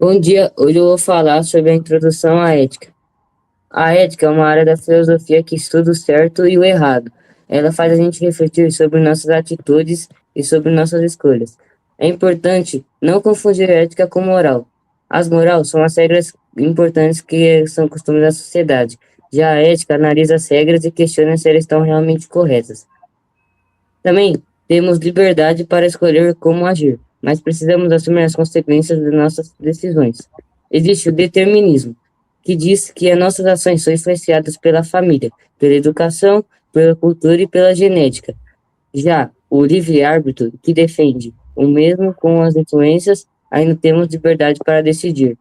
Bom dia, hoje eu vou falar sobre a introdução à ética. A ética é uma área da filosofia que estuda o certo e o errado. Ela faz a gente refletir sobre nossas atitudes e sobre nossas escolhas. É importante não confundir ética com moral. As morais são as regras importantes que são costumes da sociedade. Já a ética analisa as regras e questiona se elas estão realmente corretas. Também temos liberdade para escolher como agir, mas precisamos assumir as consequências de nossas decisões. Existe o determinismo, que diz que as nossas ações são influenciadas pela família, pela educação, pela cultura e pela genética. Já o livre-árbitro, que defende o mesmo com as influências, ainda temos liberdade para decidir.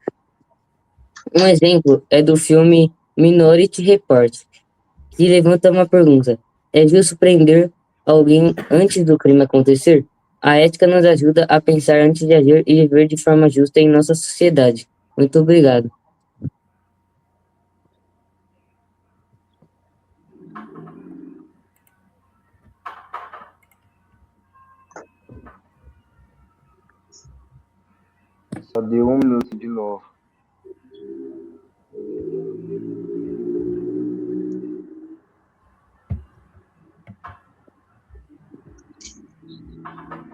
Um exemplo é do filme Minority Report, que levanta uma pergunta: é justo prender alguém antes do crime acontecer? A ética nos ajuda a pensar antes de agir e viver de forma justa em nossa sociedade. Muito obrigado. Só deu 1 minuto de novo.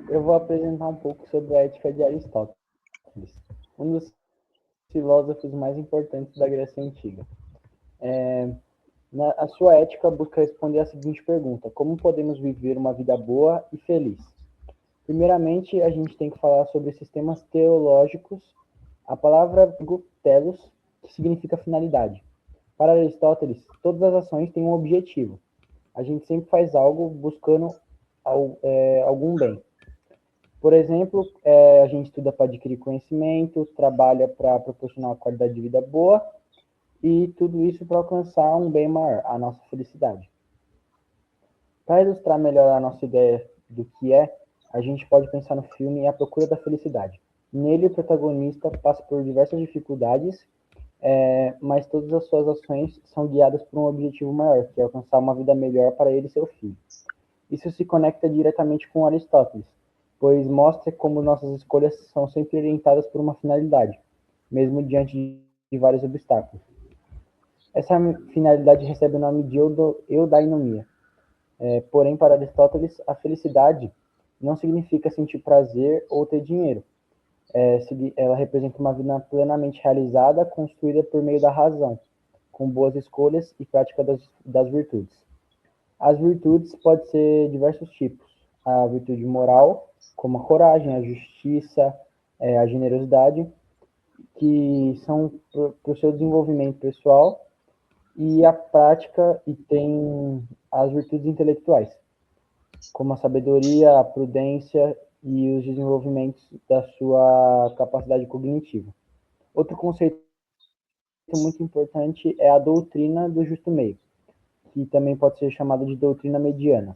Eu vou apresentar um pouco sobre a ética de Aristóteles, um dos filósofos mais importantes da Grécia Antiga. A sua ética busca responder a seguinte pergunta: como podemos viver uma vida boa e feliz? Primeiramente, a gente tem que falar sobre sistemas teológicos. A palavra grego telos, que significa finalidade. Para Aristóteles, todas as ações têm um objetivo. A gente sempre faz algo buscando algum bem. Por exemplo, a gente estuda para adquirir conhecimento, trabalha para proporcionar uma qualidade de vida boa e tudo isso para alcançar um bem maior, a nossa felicidade. Para ilustrar melhor a nossa ideia do que é, a gente pode pensar no filme A Procura da Felicidade. Nele, o protagonista passa por diversas dificuldades, mas todas as suas ações são guiadas por um objetivo maior, que é alcançar uma vida melhor para ele e seu filho. Isso se conecta diretamente com Aristóteles, pois mostra como nossas escolhas são sempre orientadas por uma finalidade, mesmo diante de vários obstáculos. Essa finalidade recebe o nome de eudainomia. Porém, para Aristóteles, a felicidade não significa sentir prazer ou ter dinheiro. Ela representa uma vida plenamente realizada, construída por meio da razão, com boas escolhas e prática das virtudes. As virtudes podem ser diversos tipos. A virtude moral, como a coragem, a justiça, a generosidade, que são para o seu desenvolvimento pessoal, e a prática e tem as virtudes intelectuais, como a sabedoria, a prudência e os desenvolvimentos da sua capacidade cognitiva. Outro conceito muito importante é a doutrina do justo meio, que também pode ser chamada de doutrina mediana.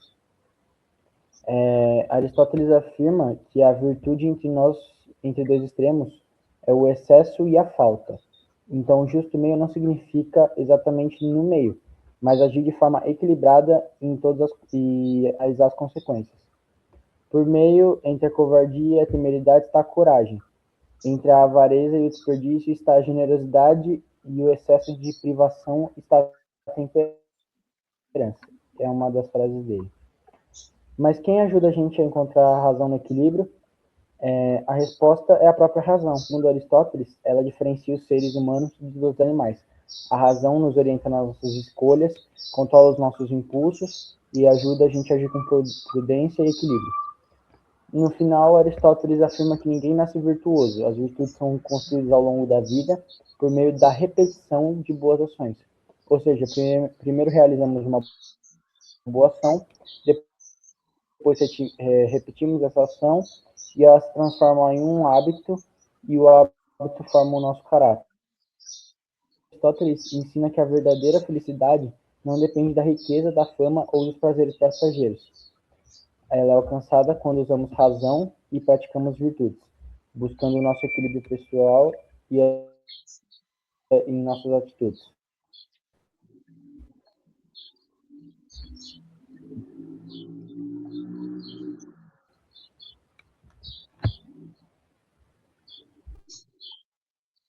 Aristóteles afirma que a virtude entre dois extremos, é o excesso e a falta. Então, o justo meio não significa exatamente no meio, mas agir de forma equilibrada e realizar as consequências. Por meio, entre a covardia e a temeridade está a coragem. Entre a avareza e o desperdício está a generosidade e o excesso de privação está a temperança. É uma das frases dele. Mas quem ajuda a gente a encontrar a razão no equilíbrio? A resposta é a própria razão. Segundo Aristóteles, ela diferencia os seres humanos dos animais. A razão nos orienta nas nossas escolhas, controla os nossos impulsos e ajuda a gente a agir com prudência e equilíbrio. No final, Aristóteles afirma que ninguém nasce virtuoso. As virtudes são construídas ao longo da vida por meio da repetição de boas ações. Ou seja, primeiro realizamos uma boa ação, depois repetimos essa ação e ela se transforma em um hábito e o hábito forma o nosso caráter. Aristóteles ensina que a verdadeira felicidade não depende da riqueza, da fama ou dos prazeres passageiros. Ela é alcançada quando usamos razão e praticamos virtudes, buscando o nosso equilíbrio pessoal e em nossas atitudes.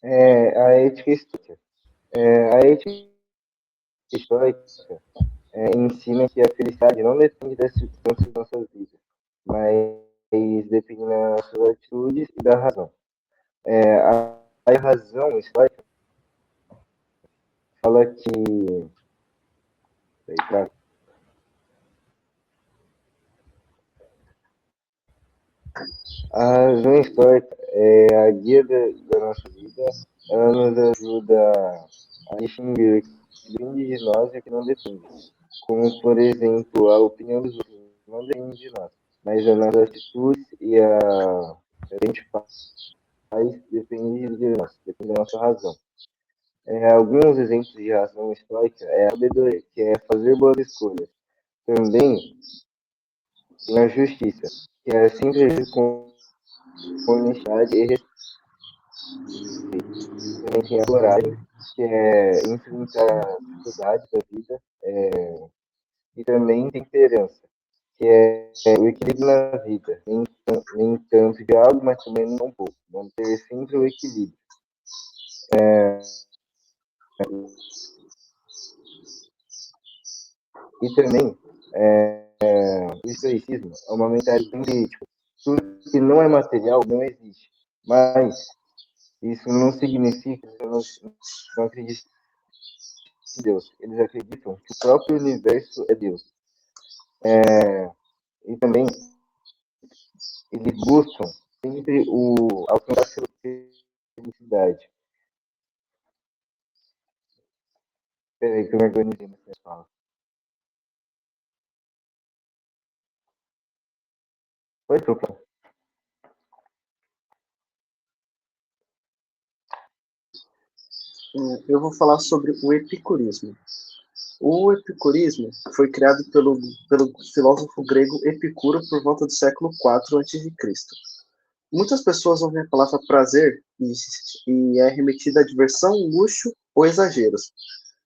A ética estoica. A ética estoica ensina que a felicidade não depende das circunstâncias das nossas vidas, mas depende das nossas atitudes e da razão. A razão estoica fala que. Tá? A razão estoica é a guia da nossa vida, ela nos ajuda a distinguir o que depende de nós e o que não depende. Como, por exemplo, a opinião dos outros não depende de nós, mas as nossas atitudes e a gente faz depende de nós, depende da nossa razão. Alguns exemplos de razão estoica é a sabedoria, que é fazer boas escolhas. Também tem a justiça, que é sempre agir com honestidade e respeito. Também tem a coragem, que é enfrentar as dificuldades da vida. E também tem temperança, que é o equilíbrio na vida. Nem tanto de algo, mas também não pouco. Manter sempre o equilíbrio. E também, o estoicismo é uma mentalidade de, tipo, tudo que não é material não existe. Mas isso não significa que eu não acredito em Deus. Eles acreditam que o próprio universo é Deus. E também eles buscam sempre o alcançar a felicidade. Peraí, que eu me organizei nessa fala. Pode trocar. Eu vou falar sobre o epicurismo. O epicurismo foi criado pelo filósofo grego Epicuro por volta do século IV a.C. Muitas pessoas ouvem a palavra prazer e é remetida a diversão, luxo ou exageros.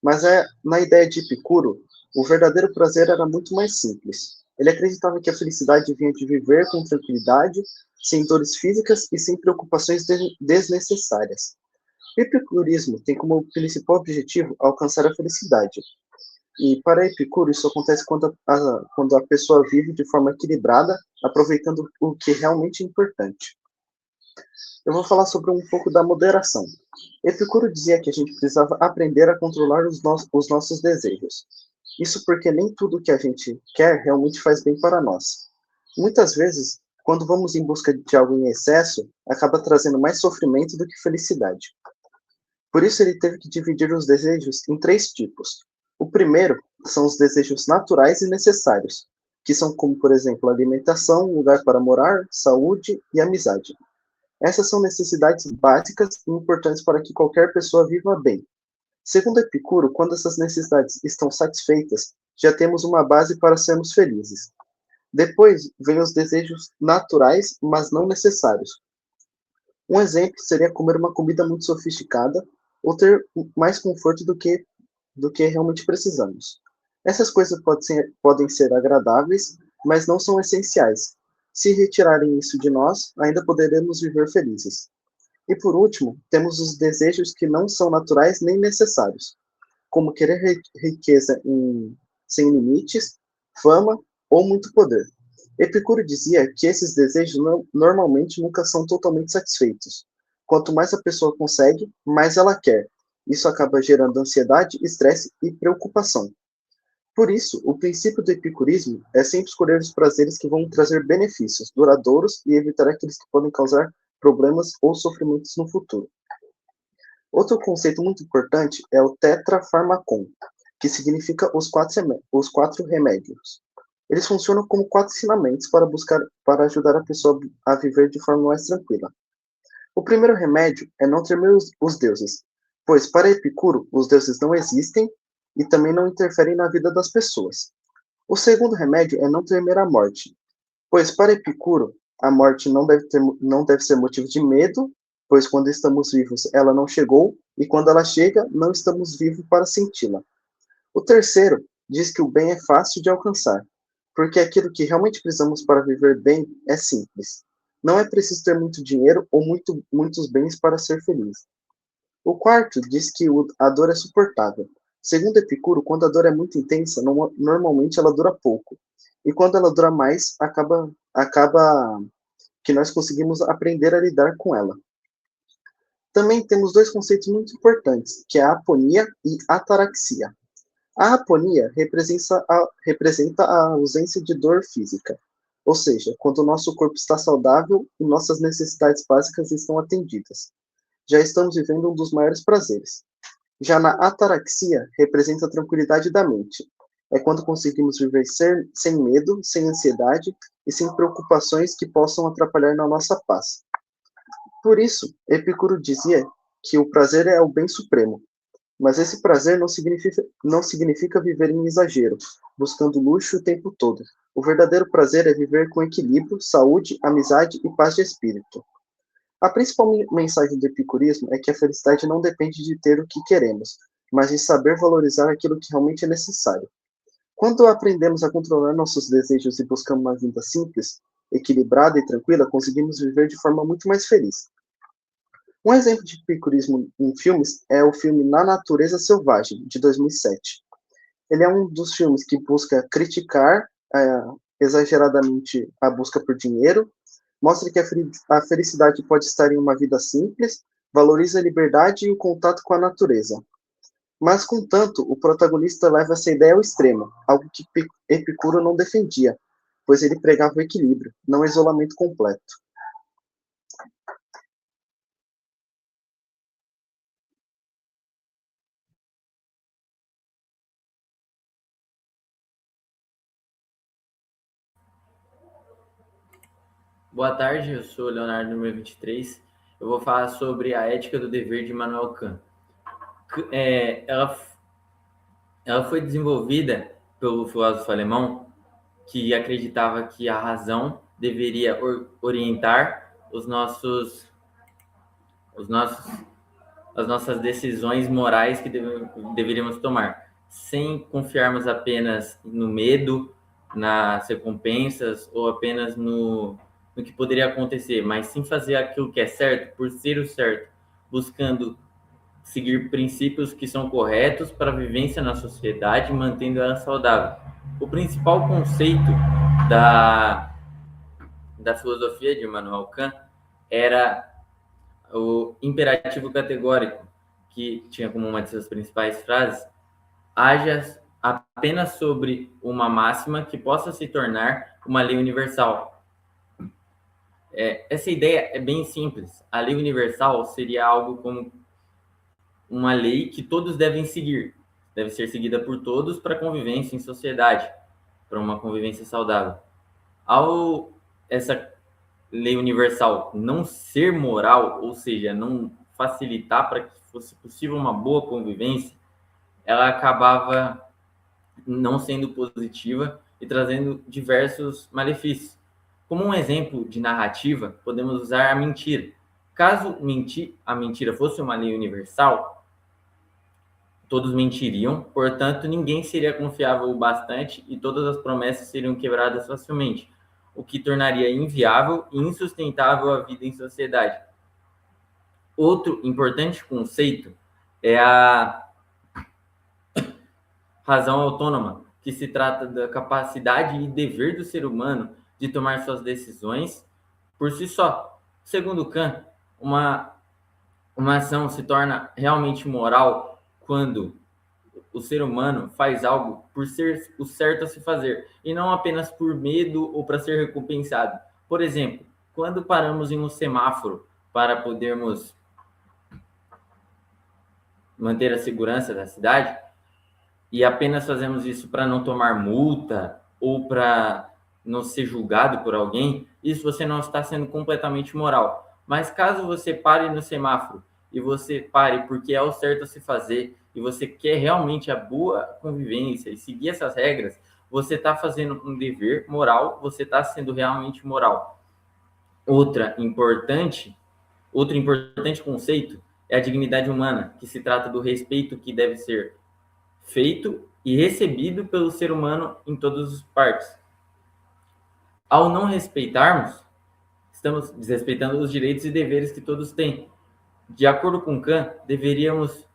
Mas na ideia de Epicuro, o verdadeiro prazer era muito mais simples. Ele acreditava que a felicidade vinha de viver com tranquilidade, sem dores físicas e sem preocupações desnecessárias. O epicurismo tem como principal objetivo alcançar a felicidade. E para Epicuro, isso acontece quando a pessoa vive de forma equilibrada, aproveitando o que realmente é importante. Eu vou falar sobre um pouco da moderação. Epicuro dizia que a gente precisava aprender a controlar os nossos desejos. Isso porque nem tudo que a gente quer realmente faz bem para nós. Muitas vezes, quando vamos em busca de algo em excesso, acaba trazendo mais sofrimento do que felicidade. Por isso, ele teve que dividir os desejos em três tipos. O primeiro são os desejos naturais e necessários, que são como, por exemplo, alimentação, lugar para morar, saúde e amizade. Essas são necessidades básicas e importantes para que qualquer pessoa viva bem. Segundo Epicuro, quando essas necessidades estão satisfeitas, já temos uma base para sermos felizes. Depois vêm os desejos naturais, mas não necessários. Um exemplo seria comer uma comida muito sofisticada ou ter mais conforto do que realmente precisamos. Essas coisas podem ser agradáveis, mas não são essenciais. Se retirarem isso de nós, ainda poderemos viver felizes. E por último, temos os desejos que não são naturais nem necessários, como querer riqueza sem limites, fama ou muito poder. Epicuro dizia que esses desejos normalmente nunca são totalmente satisfeitos. Quanto mais a pessoa consegue, mais ela quer. Isso acaba gerando ansiedade, estresse e preocupação. Por isso, o princípio do epicurismo é sempre escolher os prazeres que vão trazer benefícios duradouros e evitar aqueles que podem causar problemas ou sofrimentos no futuro. Outro conceito muito importante é o tetrafarmacon, que significa os quatro remédios. Eles funcionam como quatro ensinamentos para ajudar a pessoa a viver de forma mais tranquila. O primeiro remédio é não temer os deuses, pois para Epicuro os deuses não existem e também não interferem na vida das pessoas. O segundo remédio é não temer a morte, pois para Epicuro a morte não deve ser motivo de medo, pois quando estamos vivos ela não chegou e quando ela chega não estamos vivos para senti-la. O terceiro diz que o bem é fácil de alcançar, porque aquilo que realmente precisamos para viver bem é simples. Não é preciso ter muito dinheiro ou muitos bens para ser feliz. O quarto diz que a dor é suportável. Segundo Epicuro, quando a dor é muito intensa, normalmente ela dura pouco. E quando ela dura mais, acaba que nós conseguimos aprender a lidar com ela. Também temos dois conceitos muito importantes, que é a aponia e ataraxia. A aponia representa a ausência de dor física, ou seja, quando o nosso corpo está saudável e nossas necessidades básicas estão atendidas. Já estamos vivendo um dos maiores prazeres. Já na ataraxia, representa a tranquilidade da mente. É quando conseguimos viver sem medo, sem ansiedade e sem preocupações que possam atrapalhar na nossa paz. Por isso, Epicuro dizia que o prazer é o bem supremo. Mas esse prazer não significa viver em exagero, buscando luxo o tempo todo. O verdadeiro prazer é viver com equilíbrio, saúde, amizade e paz de espírito. A principal mensagem do epicurismo é que a felicidade não depende de ter o que queremos, mas de saber valorizar aquilo que realmente é necessário. Quando aprendemos a controlar nossos desejos e buscamos uma vida simples, equilibrada e tranquila, conseguimos viver de forma muito mais feliz. Um exemplo de epicurismo em filmes é o filme Na Natureza Selvagem, de 2007. Ele é um dos filmes que busca criticar exageradamente a busca por dinheiro, mostra que a felicidade pode estar em uma vida simples, valoriza a liberdade e o contato com a natureza. Mas, contanto, o protagonista leva essa ideia ao extremo, algo que Epicuro não defendia, pois ele pregava o equilíbrio, não o isolamento completo. Boa tarde, eu sou o Leonardo, número 23. Eu vou falar sobre a ética do dever de Immanuel Kant. Ela foi desenvolvida pelo filósofo alemão que acreditava que a razão deveria orientar as nossas decisões morais que deveríamos tomar, sem confiarmos apenas no medo, nas recompensas ou apenas no que poderia acontecer, mas sim fazer aquilo que é certo por ser o certo, buscando seguir princípios que são corretos para a vivência na sociedade, mantendo ela saudável. O principal conceito da filosofia de Immanuel Kant era o imperativo categórico, que tinha como uma de suas principais frases: haja apenas sobre uma máxima que possa se tornar uma lei universal. Essa ideia é bem simples. A lei universal seria algo como uma lei que todos devem seguir, deve ser seguida por todos para convivência em sociedade, para uma convivência saudável. Ao essa lei universal não ser moral, ou seja, não facilitar para que fosse possível uma boa convivência, ela acabava não sendo positiva e trazendo diversos malefícios. Como um exemplo de narrativa, podemos usar a mentira. Caso a mentira fosse uma lei universal, todos mentiriam, portanto, ninguém seria confiável o bastante e todas as promessas seriam quebradas facilmente, o que tornaria inviável e insustentável a vida em sociedade. Outro importante conceito é a razão autônoma, que se trata da capacidade e dever do ser humano de tomar suas decisões por si só. Segundo Kant, uma ação se torna realmente moral quando o ser humano faz algo por ser o certo a se fazer, e não apenas por medo ou para ser recompensado. Por exemplo, quando paramos em um semáforo para podermos manter a segurança da cidade, e apenas fazemos isso para não tomar multa ou para não ser julgado por alguém, isso você não está sendo completamente moral. Mas caso você pare no semáforo e você pare porque é o certo a se fazer e você quer realmente a boa convivência e seguir essas regras, você está fazendo um dever moral, você está sendo realmente moral. Outro importante conceito é a dignidade humana, que se trata do respeito que deve ser feito e recebido pelo ser humano em todas as partes. Ao não respeitarmos, estamos desrespeitando os direitos e deveres que todos têm. De acordo com Kant, deveríamos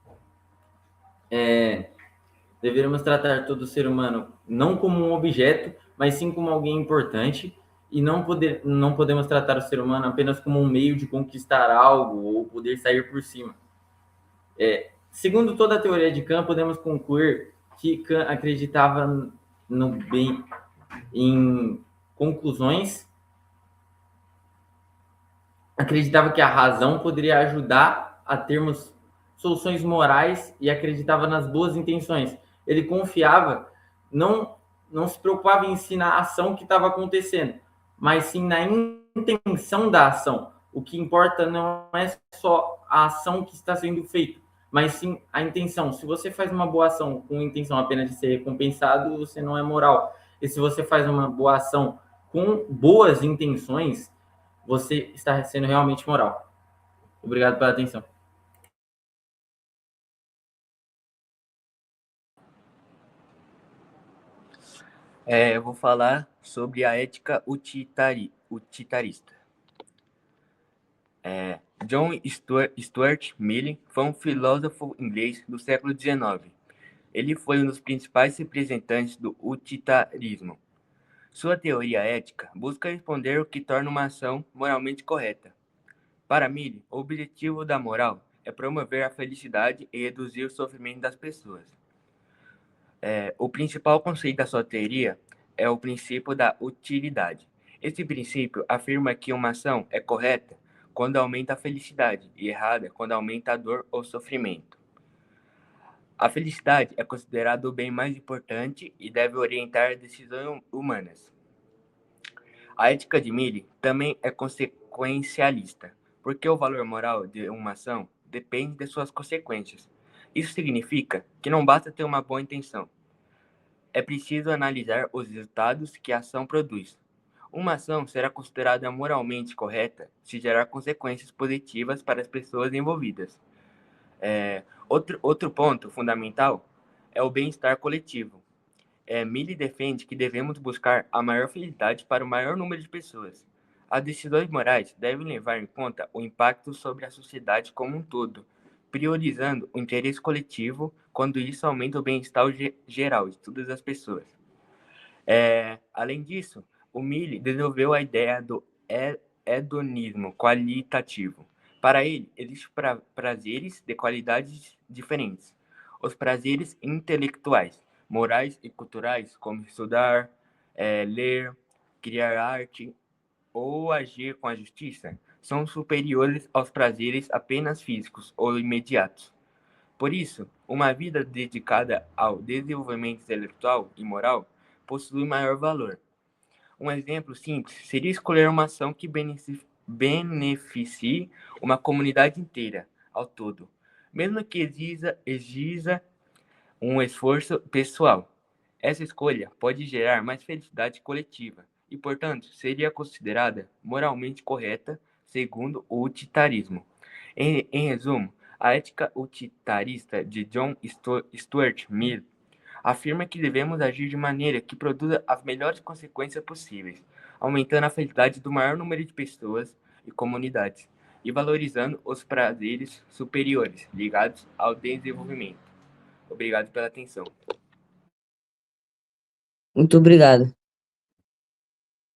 tratar todo ser humano não como um objeto, mas sim como alguém importante, e não podemos tratar o ser humano apenas como um meio de conquistar algo ou poder sair por cima. Segundo toda a teoria de Kant, podemos concluir que Kant acreditava no bem, em conclusões, acreditava que a razão poderia ajudar a termos soluções morais e acreditava nas boas intenções. Ele confiava, não se preocupava em ensinar a ação que estava acontecendo, mas sim na intenção da ação. O que importa não é só a ação que está sendo feita, mas sim a intenção. Se você faz uma boa ação com a intenção apenas de ser recompensado, você não é moral. E se você faz uma boa ação com boas intenções, você está sendo realmente moral. Obrigado pela atenção. Eu vou falar sobre a ética utilitarista. John Stuart Mill foi um filósofo inglês do século XIX. Ele foi um dos principais representantes do utilitarismo. Sua teoria ética busca responder o que torna uma ação moralmente correta. Para Mill, o objetivo da moral é promover a felicidade e reduzir o sofrimento das pessoas. O principal conceito da sua teoria é o princípio da utilidade. Esse princípio afirma que uma ação é correta quando aumenta a felicidade e errada quando aumenta a dor ou sofrimento. A felicidade é considerada o bem mais importante e deve orientar decisões humanas. A ética de Mill também é consequencialista, porque o valor moral de uma ação depende de suas consequências. Isso significa que não basta ter uma boa intenção. É preciso analisar os resultados que a ação produz. Uma ação será considerada moralmente correta se gerar consequências positivas para as pessoas envolvidas. Outro ponto fundamental é o bem-estar coletivo. Mill defende que devemos buscar a maior felicidade para o maior número de pessoas. As decisões morais devem levar em conta o impacto sobre a sociedade como um todo, priorizando o interesse coletivo quando isso aumenta o bem-estar geral de todas as pessoas. Além disso, o Mill desenvolveu a ideia do hedonismo qualitativo. Para ele, existem prazeres de qualidades diferentes. Os prazeres intelectuais, morais e culturais, como estudar, ler, criar arte ou agir com a justiça, são superiores aos prazeres apenas físicos ou imediatos. Por isso, uma vida dedicada ao desenvolvimento intelectual e moral possui maior valor. Um exemplo simples seria escolher uma ação que beneficie uma comunidade inteira, ao todo, mesmo que exija um esforço pessoal. Essa escolha pode gerar mais felicidade coletiva e, portanto, seria considerada moralmente correta, segundo o utilitarismo. Em resumo, a ética utilitarista de John Stuart Mill afirma que devemos agir de maneira que produza as melhores consequências possíveis, aumentando a felicidade do maior número de pessoas e comunidades, e valorizando os prazeres superiores ligados ao desenvolvimento. Obrigado pela atenção. Muito obrigado.